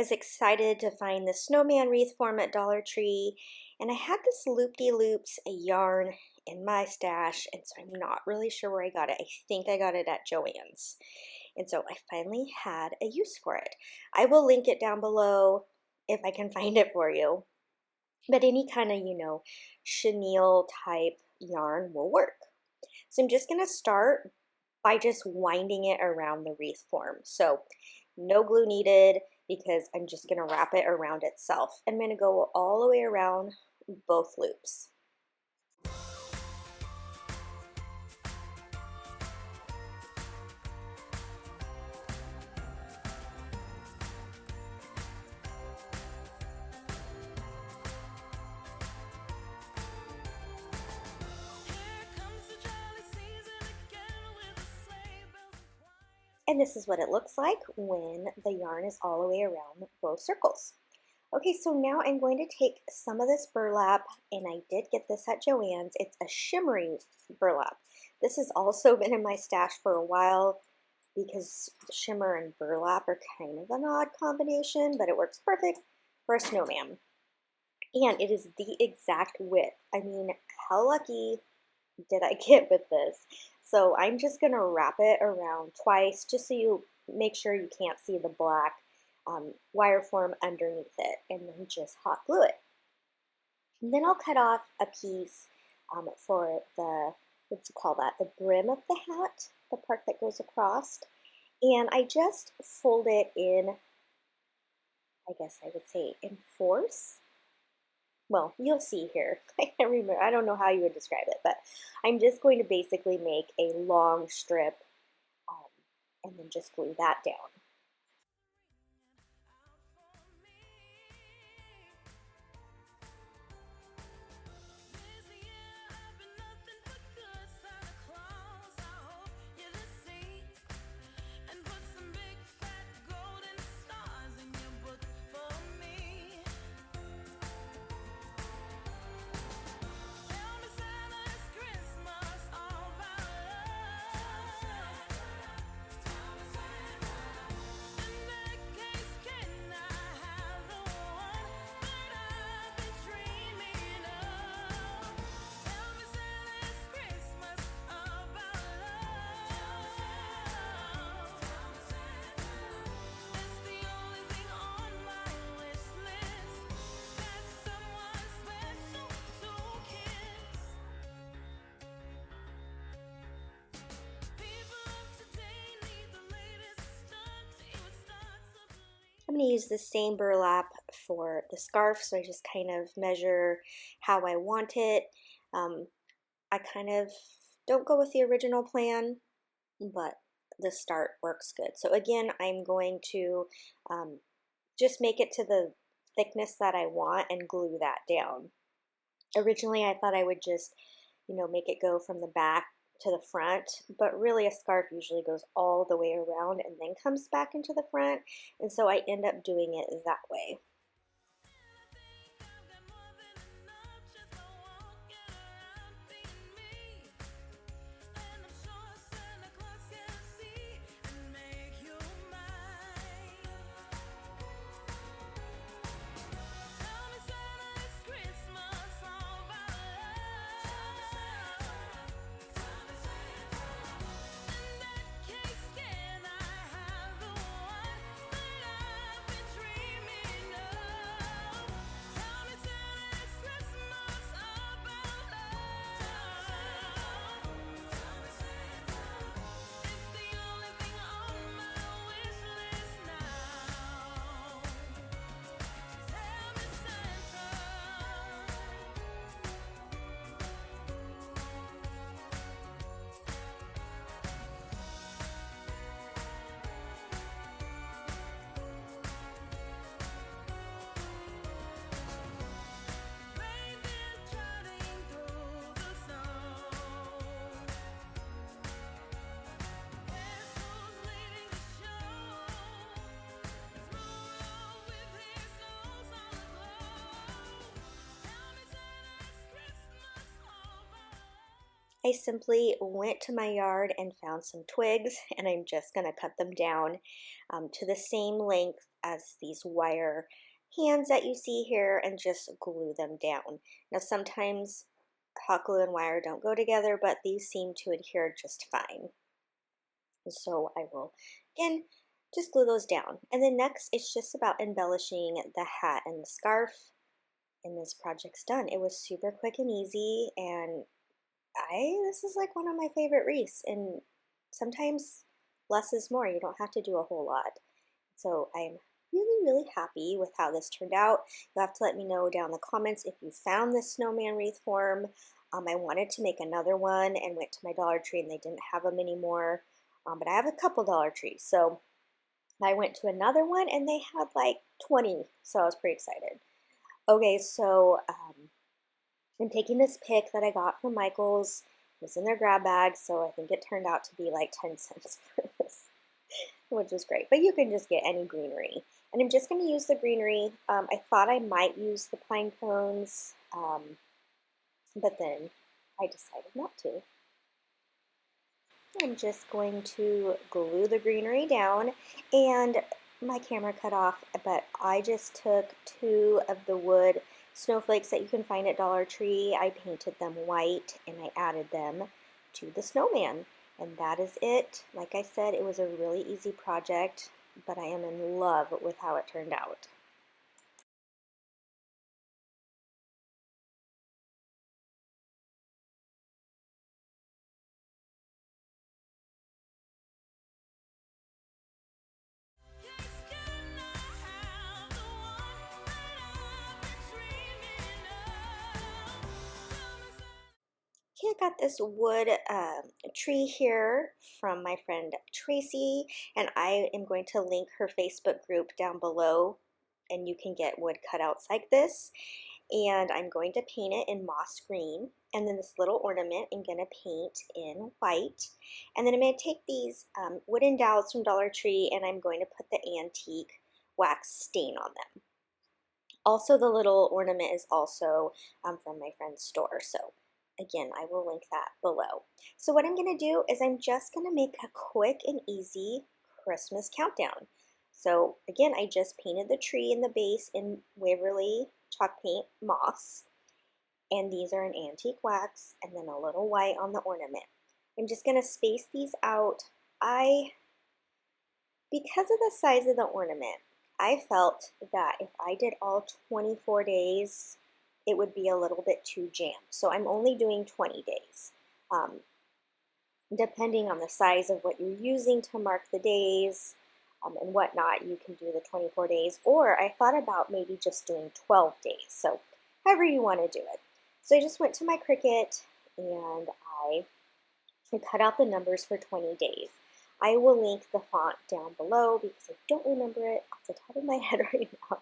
was excited to find the Snowman Wreath form at Dollar Tree, and I had this Loopity Loops yarn in my stash, and so I'm not really sure where I got it. I think I got it at Joann's, and so I finally had a use for it. I will link it down below if I can find it for you, but any kind of, chenille type yarn will work. So I'm just going to start by just winding it around the wreath form. So no glue needed because I'm just going to wrap it around itself. I'm going to go all the way around both loops. And this is what it looks like when the yarn is all the way around both circles. Okay, so now I'm going to take some of this burlap, and I did get this at Joann's. It's a shimmery burlap. This has also been in my stash for a while because shimmer and burlap are kind of an odd combination, but it works perfect for a snowman. And it is the exact width. I mean, how lucky did I get with this? So I'm just going to wrap it around twice just so you make sure you can't see the black wire form underneath it, and then just hot glue it. And then I'll cut off a piece for the, the brim of the hat, the part that goes across. And I just fold it in, I guess I would say in fours. Well, you'll see here. I can't remember. I don't know how you would describe it, but I'm just going to basically make a long strip and then just glue that down. I'm going to use the same burlap for the scarf, so I just kind of measure how I want it. I kind of don't go with the original plan, but the start works good. So again, I'm going to just make it to the thickness that I want and glue that down. Originally, I thought I would just, make it go from the back to the front, but really a scarf usually goes all the way around and then comes back into the front, and so I end up doing it that way. I simply went to my yard and found some twigs, and I'm just going to cut them down to the same length as these wire hands that you see here and just glue them down. Now sometimes hot glue and wire don't go together, but these seem to adhere just fine. So I will, again, just glue those down. And then next, it's just about embellishing the hat and the scarf, and this project's done. It was super quick and easy, and this is like one of my favorite wreaths, and sometimes less is more. You don't have to do a whole lot. So I'm really happy with how this turned out. You'll have to let me know down in the comments if you found this snowman wreath form. I wanted to make another one and went to my Dollar Tree and they didn't have them anymore. But I have a couple Dollar Trees, so I went to another one and they had like 20, so I was pretty excited. Okay, so I'm taking this pick that I got from Michael's. It was in their grab bag, so I think it turned out to be like 10 cents for this, which was great. But you can just get any greenery. And I'm just going to use the greenery. I thought I might use the pine cones, but then I decided not to. I'm just going to glue the greenery down, and my camera cut off, but I just took 2 of the wood snowflakes that you can find at Dollar Tree. I painted them white and I added them to the snowman, and that is it. Like I said, it was a really easy project, but I am in love with how it turned out. Okay, I got this wood tree here from my friend Tracy, and I am going to link her Facebook group down below, and you can get wood cutouts like this. And I'm going to paint it in moss green, and then this little ornament I'm going to paint in white. And then I'm going to take these wooden dowels from Dollar Tree and I'm going to put the antique wax stain on them. Also, the little ornament is also from my friend's store, so again, I will link that below. So what I'm going to do is I'm just going to make a quick and easy Christmas countdown. So again, I just painted the tree in the base in Waverly chalk paint moss, and these are an antique wax and then a little white on the ornament. I'm just going to space these out. Because of the size of the ornament, I felt that if I did all 24 days, it would be a little bit too jammed. So I'm only doing 20 days. Depending on the size of what you're using to mark the days and whatnot, you can do the 24 days. Or I thought about maybe just doing 12 days. So however you want to do it. So I just went to my Cricut and I cut out the numbers for 20 days. I will link the font down below because I don't remember it off the top of my head right now.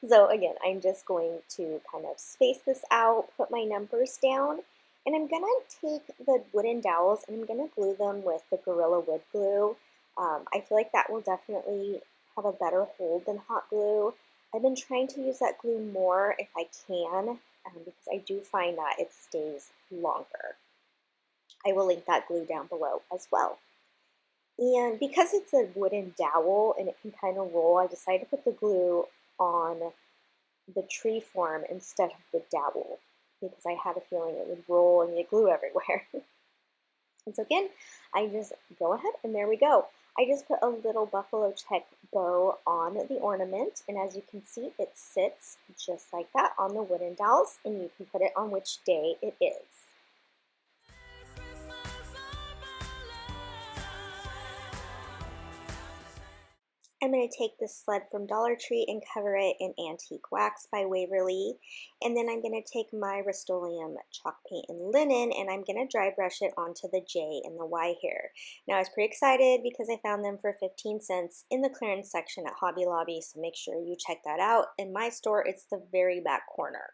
So again, I'm just going to kind of space this out, put my numbers down, and I'm going to take the wooden dowels and I'm going to glue them with the Gorilla Wood Glue. I feel like that will definitely have a better hold than hot glue. I've been trying to use that glue more if I can because I do find that it stays longer. I will link that glue down below as well. And because it's a wooden dowel and it can kind of roll, I decided to put the glue on the tree form instead of the dowel because I had a feeling it would roll and get glue everywhere. And so again, I just go ahead and there we go. I just put a little buffalo check bow on the ornament, and as you can see, it sits just like that on the wooden dowels, and you can put it on which day it is. I'm going to take this sled from Dollar Tree and cover it in antique wax by Waverly, and then I'm going to take my Rust-Oleum chalk paint and linen and I'm going to dry brush it onto the J and the Y here. Now I was pretty excited because I found them for 15 cents in the clearance section at Hobby Lobby, so make sure you check that out. In my store, it's the very back corner.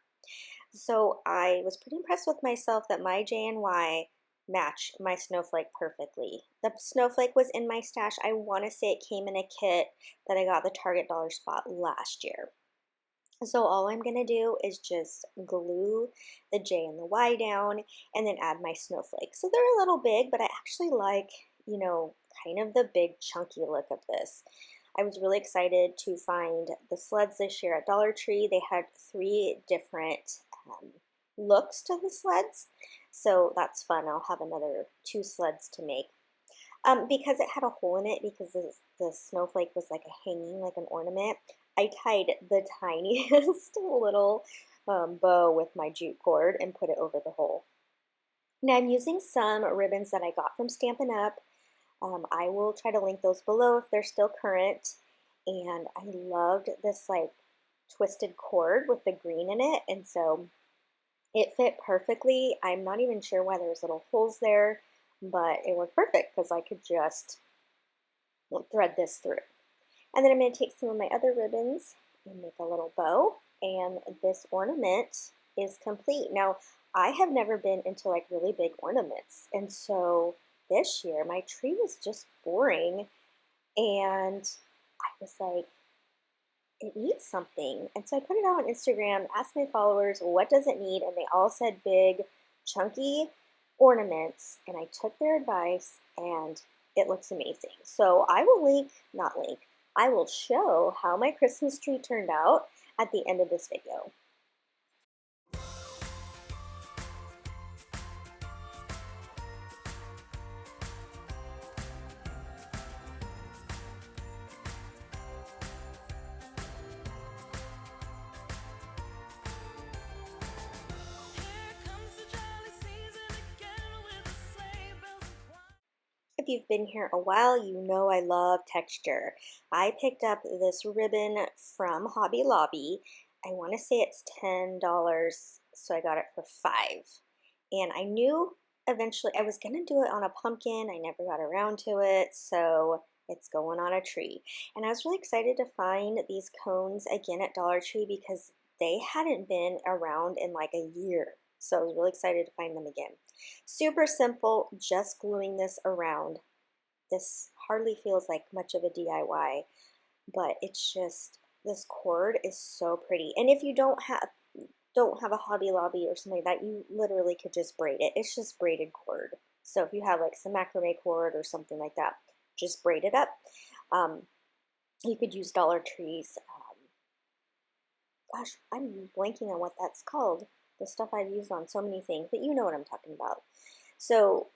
So I was pretty impressed with myself that my J and Y match my snowflake perfectly. The snowflake was in my stash. I want to say it came in a kit that I got at the Target Dollar Spot last year. So all I'm going to do is just glue the J and the Y down and then add my snowflakes. So they're a little big, but I actually like, you know, kind of the big chunky look of this. I was really excited to find the sleds this year at Dollar Tree. They had 3 different looks to the sleds, so that's fun. I'll have another 2 sleds to make. Because it had a hole in it, because the snowflake was like a hanging, like an ornament, I tied the tiniest little bow with my jute cord and put it over the hole. Now I'm using some ribbons that I got from Stampin' Up. I will try to link those below if they're still current. And I loved this like twisted cord with the green in it, and so it fit perfectly. I'm not even sure why there's little holes there, but it worked perfect because I could just thread this through. And then I'm going to take some of my other ribbons and make a little bow, and this ornament is complete. Now, I have never been into like really big ornaments, and so this year my tree was just boring, and I was like, it needs something. And so I put it out on Instagram, asked my followers, what does it need? And they all said big, chunky ornaments. And I took their advice, and it looks amazing. So I will I will show how my Christmas tree turned out at the end of this video. If you've been here a while, you know I love texture. I picked up this ribbon from Hobby Lobby. I want to say it's $10, so I got it for $5. And I knew eventually I was going to do it on a pumpkin. I never got around to it, so it's going on a tree. And I was really excited to find these cones again at Dollar Tree because they hadn't been around in like a year. So I was really excited to find them again. Super simple, just gluing this around. This hardly feels like much of a DIY, but it's just, this cord is so pretty. And if you don't have a Hobby Lobby or something like that, you literally could just braid it. It's just braided cord. So if you have like some macrame cord or something like that, just braid it up. You could use Dollar Tree's, gosh, I'm blanking on what that's called. The stuff I've used on so many things, but you know what I'm talking about. So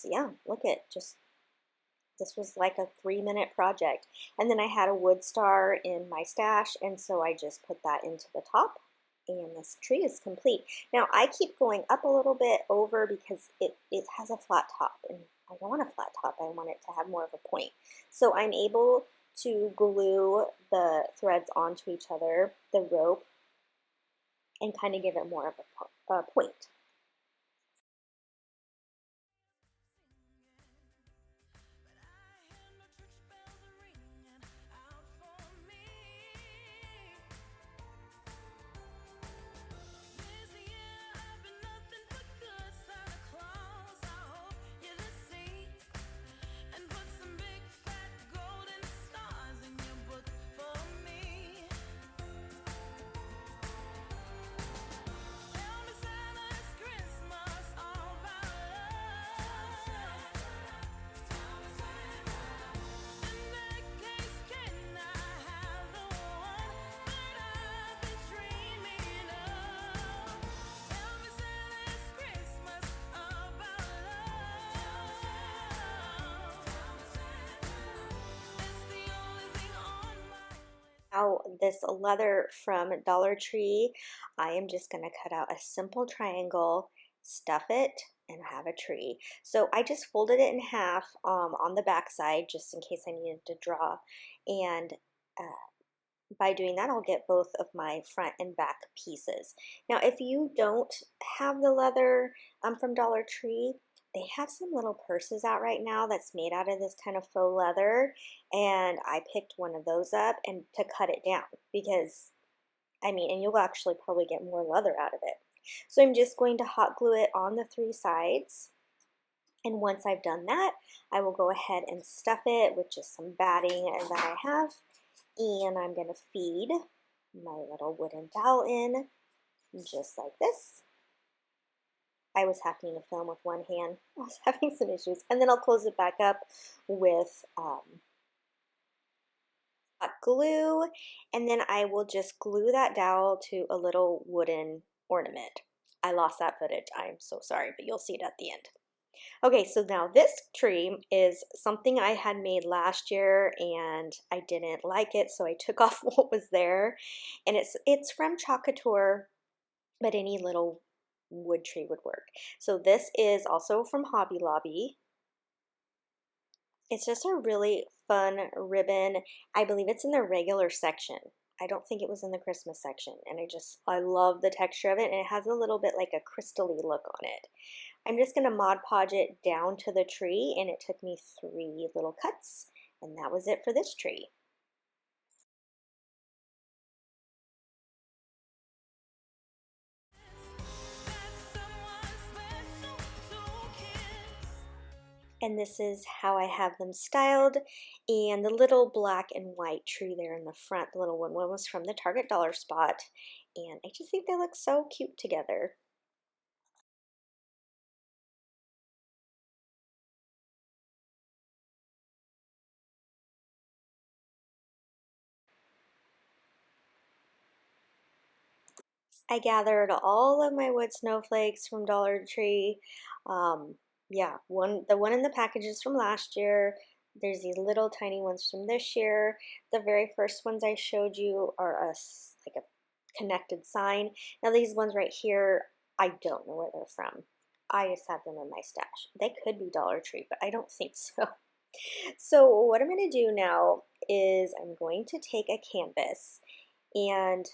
yeah, look at this was like a 3-minute project. And then I had a wood star in my stash, and so I just put that into the top, and this tree is complete. Now I keep going up a little bit over because it has a flat top, and I don't want a flat top. I want it to have more of a point. So I'm able to glue the threads onto each other, the rope, and kind of give it more of a point. Now this leather from Dollar Tree, I am just going to cut out a simple triangle, stuff it, and have a tree. So I just folded it in half on the back side just in case I needed to draw, and by doing that I'll get both of my front and back pieces. Now if you don't have the leather from Dollar Tree, they have some little purses out right now that's made out of this kind of faux leather, and I picked one of those up and to cut it down because, I mean, and you'll actually probably get more leather out of it. So I'm just going to hot glue it on the 3 sides, and once I've done that, I will go ahead and stuff it with just some batting that I have, and I'm going to feed my little wooden dowel in, just like this. I was having to film with one hand. I was having some issues. And then I'll close it back up with hot glue, and then I will just glue that dowel to a little wooden ornament. I lost that footage. I'm so sorry, but you'll see it at the end. Okay, so now this tree is something I had made last year and I didn't like it, so I took off what was there. And it's from Chocatour, but any little wood tree would work. So this is also from Hobby Lobby. It's just a really fun ribbon. I believe it's in the regular section. I don't think it was in the Christmas section. And I love the texture of it. And it has a little bit like a crystal-y look on it. I'm just going to Mod Podge it down to the tree. And it took me 3 little cuts. And that was it for this tree. And this is how I have them styled. And the little black and white tree there in the front, the little one was from the Target Dollar Spot. And I just think they look so cute together. I gathered all of my wood snowflakes from Dollar Tree. Yeah, the one in the packages from last year. There's these little tiny ones from this year. The very first ones I showed you are like a connected sign. Now these ones right here, I don't know where they're from. I just have them in my stash. They could be Dollar Tree, but I don't think so. So what I'm going to do now is I'm going to take a canvas and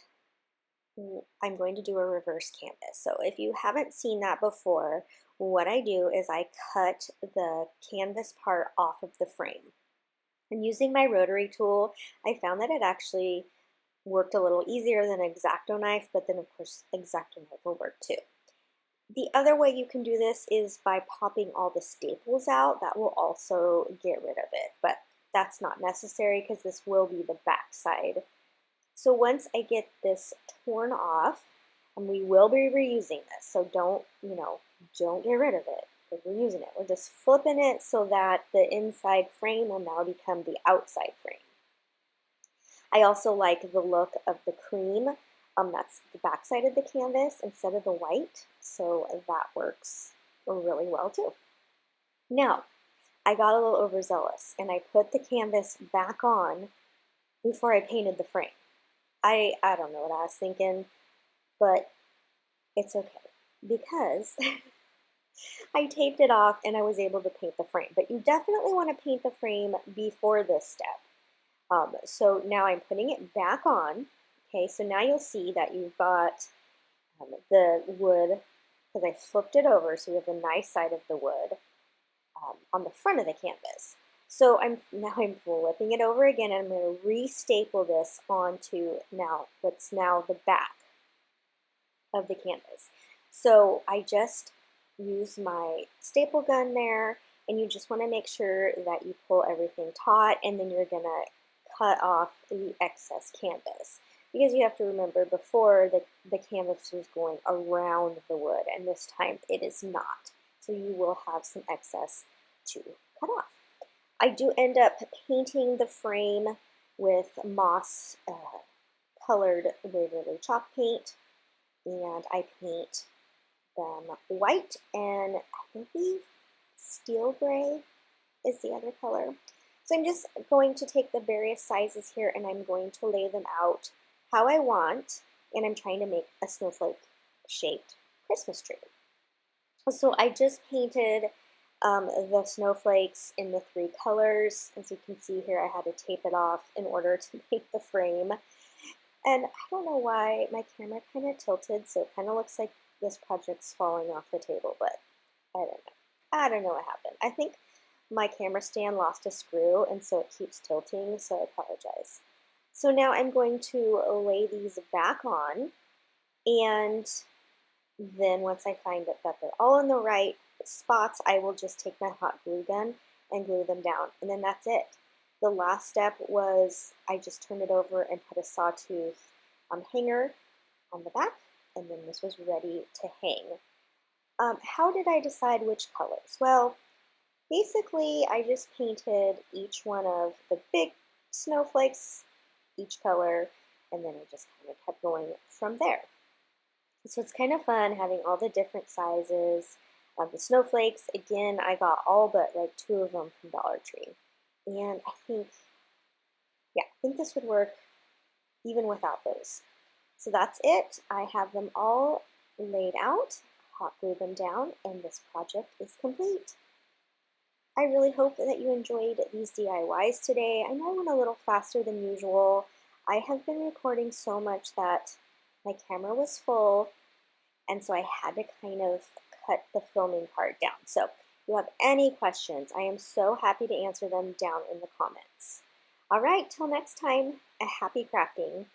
I'm going to do a reverse canvas. So if you haven't seen that before, what I do is I cut the canvas part off of the frame. And using my rotary tool, I found that it actually worked a little easier than an X-Acto knife, but then of course X-Acto knife will work too. The other way you can do this is by popping all the staples out. That will also get rid of it, but that's not necessary because this will be the back side. So once I get this torn off, and we will be reusing this, so don't get rid of it. We're reusing it. We're just flipping it so that the inside frame will now become the outside frame. I also like the look of the cream. That's the back side of the canvas instead of the white, so that works really well too. Now, I got a little overzealous, and I put the canvas back on before I painted the frame. I don't know what I was thinking, but it's okay because I taped it off and I was able to paint the frame. But you definitely want to paint the frame before this step. So now I'm putting it back on. Okay, so now you'll see that you've got the wood, because I flipped it over, so we have the nice side of the wood on the front of the canvas. So I'm flipping it over again, and I'm going to re-staple this onto what's now the back of the canvas. So I just use my staple gun there, and you just want to make sure that you pull everything taut, and then you're going to cut off the excess canvas. Because you have to remember, before the canvas was going around the wood, and this time it is not. So you will have some excess to cut off. I do end up painting the frame with moss colored Waverly chalk paint, and I paint them white, and I believe steel gray is the other color. So I'm just going to take the various sizes here, and I'm going to lay them out how I want, and I'm trying to make a snowflake shaped Christmas tree. So I just painted the snowflakes in the 3 colors. As you can see here, I had to tape it off in order to make the frame. And I don't know why my camera kind of tilted, so it kind of looks like this project's falling off the table, but I don't know. I don't know what happened. I think my camera stand lost a screw, and so it keeps tilting, so I apologize. So now I'm going to lay these back on, and then once I find that they're all in the right spots, I will just take my hot glue gun and glue them down, and then that's it. The last step was I just turned it over and put a sawtooth hanger on the back, and then this was ready to hang. How did I decide which colors? Well, basically I just painted each one of the big snowflakes, each color, and then I just kind of kept going from there. So it's kind of fun having all the different sizes of the snowflakes. Again, I got all but like 2 of them from Dollar Tree. And I think, yeah, I think this would work even without those. So that's it. I have them all laid out, hot glue them down, and this project is complete. I really hope that you enjoyed these DIYs today. I know I went a little faster than usual. I have been recording so much that my camera was full, and so I had to kind of cut the filming part down. So if you have any questions, I am so happy to answer them down in the comments. All right, till next time, a happy crafting.